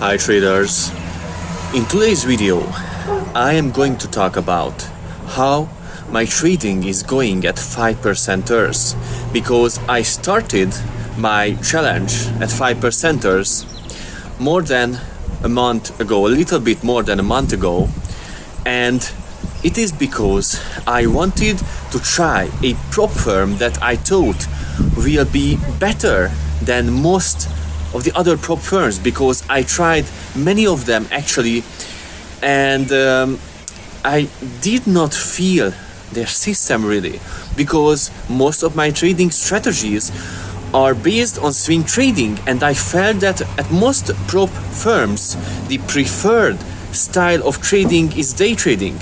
Hi traders, in today's video I am going to talk about how my trading is going at 5%ers, because I started my challenge at 5%ers more than a month ago, a little bit more than a month ago, and it is because I wanted to try a prop firm that I thought will be better than most of the other prop firms, because I tried many of them actually, and I did not feel their system really, because most of my trading strategies are based on swing trading, and I felt that at most prop firms the preferred style of trading is day trading,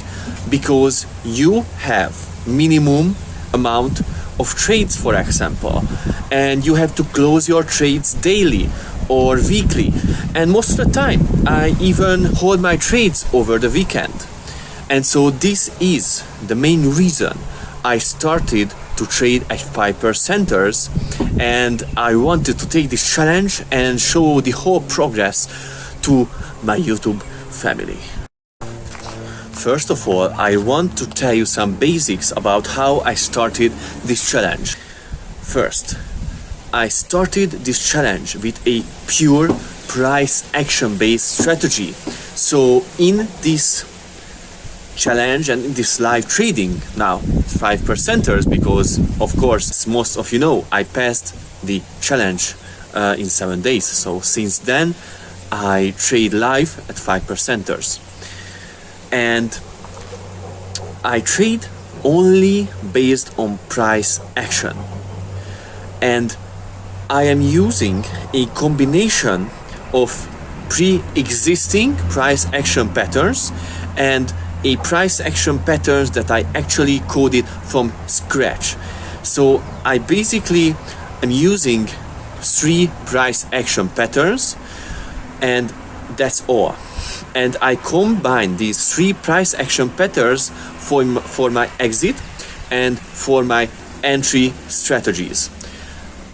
because you have minimum amount of trades, for example, and you have to close your trades daily or weekly, and most of the time I even hold my trades over the weekend. And so this is the main reason I started to trade at 5%ers, and I wanted to take this challenge and show the whole progress to my YouTube family. First of all, I want to tell you some basics about how I started this challenge. First, I started this challenge with a pure price action based strategy. So in this challenge and in this live trading, now 5%ers, because of course most of you know I passed the challenge in 7 days. So since then I trade live at 5%ers. And I trade only based on price action, and I am using a combination of pre-existing price action patterns and a price action patterns that I actually coded from scratch. So I basically am using 3 price action patterns, and that's all. And I combine these 3 price action patterns for my exit and for my entry strategies.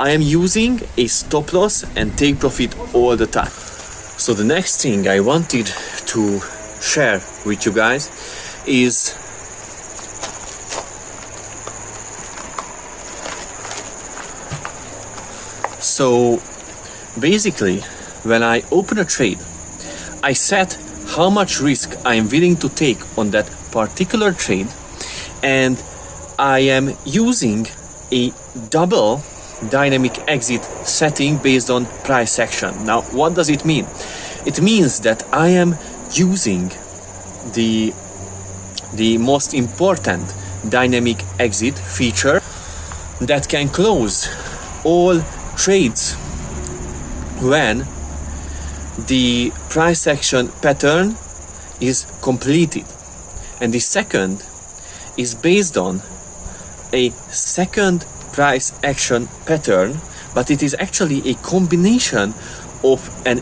I am using a stop loss and take profit all the time. So the next thing I wanted to share with you guys is so basically when I open a trade, I set how much risk I am willing to take on that particular trade, and I am using a double dynamic exit setting based on price action. Now, what does it mean? It means that I am using the most important dynamic exit feature that can close all trades when the price action pattern is completed, and the second is based on a second price action pattern, but it is actually a combination of an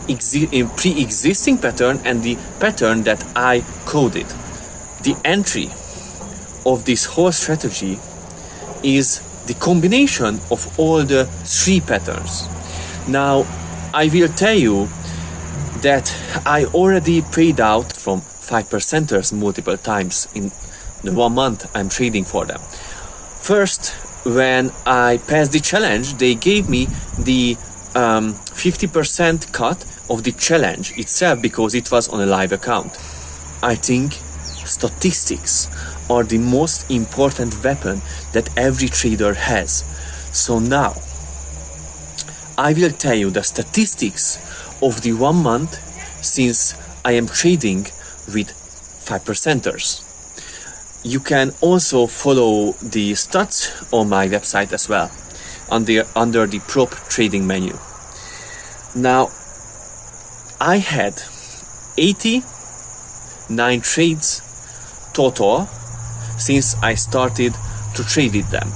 pre-existing pattern and the pattern that I coded. The entry of this whole strategy is the combination of all the 3 patterns. Now I will tell you that I already paid out from 5%ers multiple times in the 1 month I'm trading for them. First, when I passed the challenge, they gave me the 50% cut of the challenge itself, because it was on a live account. I think statistics are the most important weapon that every trader has. So now I will tell you the statistics of the 1 month since I am trading with 5%ers. You can also follow the stats on my website as well, under the prop trading menu. Now I had 89 trades total since I started to trade with them.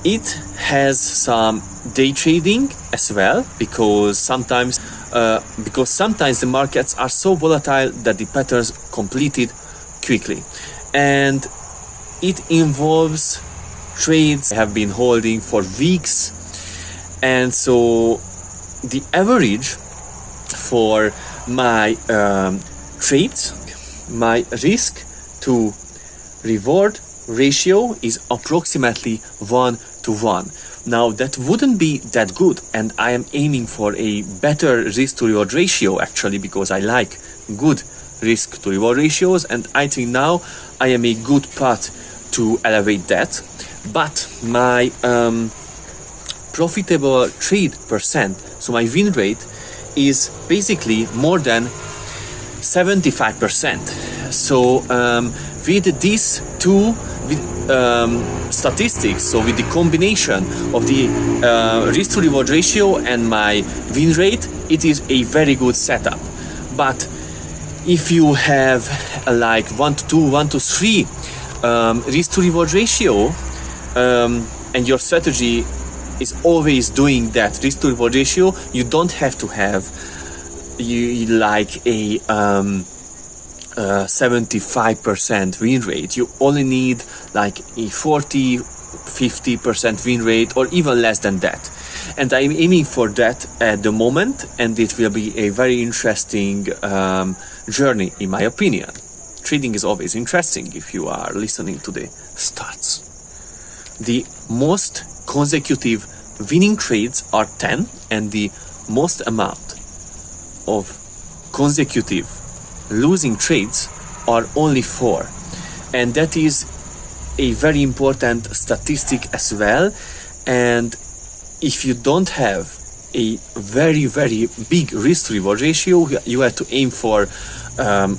It has some day trading as well, because sometimes the markets are so volatile that the patterns completed quickly, and it involves trades I have been holding for weeks, and so the average for my trades, my risk to reward ratio is approximately 1:1. Now that wouldn't be that good, and I am aiming for a better risk to reward ratio actually, because I like good risk to reward ratios, and I think now I am a good path to elevate that. But my profitable trade percent, so my win rate, is basically more than 75%. So with these two statistics, so with the combination of the risk to reward ratio and my win rate, it is a very good setup. But if you have like 1:2, 1:3 risk to reward ratio, and your strategy is always doing that risk to reward ratio, you don't have to have like a 75% win rate. You only need like a 40-50% win rate, or even less than that. And I'm aiming for that at the moment, and it will be a very interesting journey, in my opinion. Trading is always interesting if you are listening to the stats. The most consecutive winning trades are 10, and the most amount of consecutive losing trades are only 4. And that is a very important statistic as well. And if you don't have a very, very big risk reward ratio, you have to aim for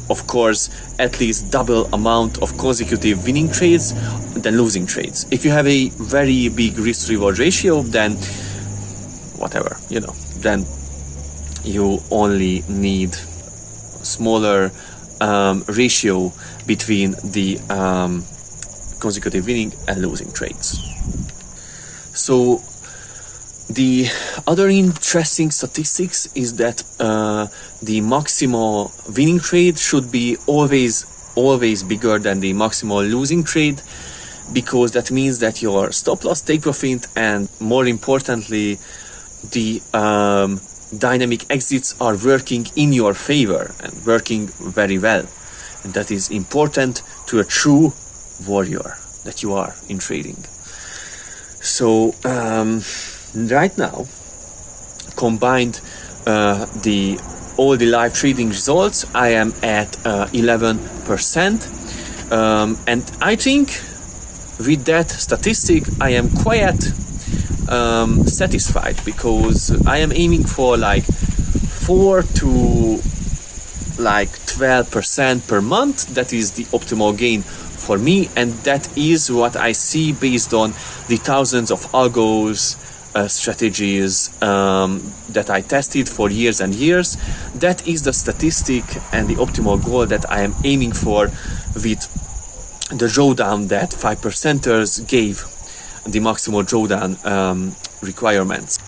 of course at least double amount of consecutive winning trades than losing trades. If you have a very big risk reward ratio, then whatever, then you only need smaller ratio between the consecutive winning and losing trades. So the other interesting statistics is that the maximal winning trade should be always bigger than the maximal losing trade, because that means that your stop loss, take profit, and more importantly the dynamic exits are working in your favor and working very well. And that is important to a true warrior that you are in trading. So right now, combined all the live trading results, I am at 11%, and I think with that statistic I am quite satisfied, because I am aiming for like 4 to like 12% per month. That is the optimal gain for me, and that is what I see based on the thousands of algos, strategies that I tested for years and years. That is the statistic and the optimal goal that I am aiming for with the drawdown that 5%ers gave, the maximal drawdown requirements.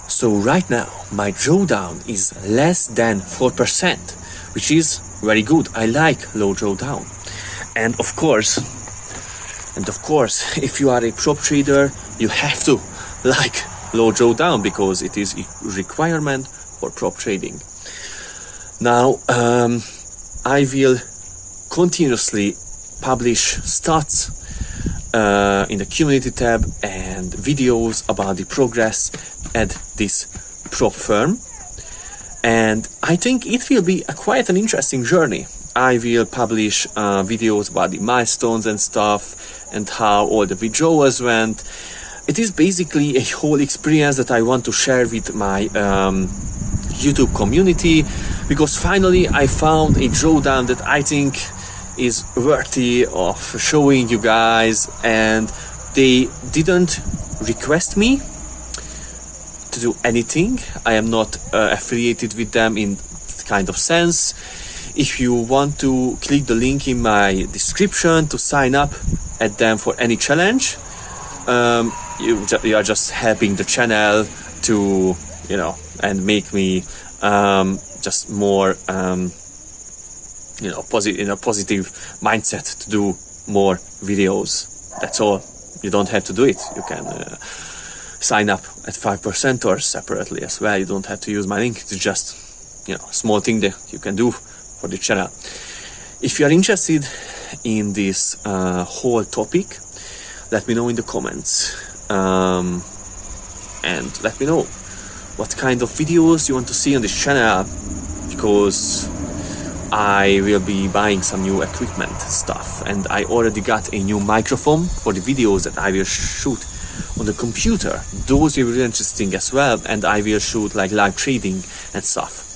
So right now my drawdown is less than 4%, which is very good. I like low drawdown. And of course, if you are a prop trader, you have to like low drawdown, because it is a requirement for prop trading. Now I will continuously publish stats in the community tab and videos about the progress at this prop firm, and I think it will be quite an interesting journey. I will publish videos about the milestones and stuff, and how all the withdrawals went. It is basically a whole experience that I want to share with my YouTube community, because finally I found a drawdown that I think is worthy of showing you guys, and they didn't request me to do anything. I am not affiliated with them in kind of sense. If you want to click the link in my description to sign up at them for any challenge, you are just helping the channel to, and make me just more in a positive mindset to do more videos. That's all. You don't have to do it. You can sign up at 5% or separately as well. You don't have to use my link. It's just small thing that you can do for the channel. If you are interested in this whole topic, let me know in the comments, and let me know what kind of videos you want to see on this channel, because I will be buying some new equipment stuff, and I already got a new microphone for the videos that I will shoot on the computer. Those will be really interesting as well, and I will shoot like live trading and stuff.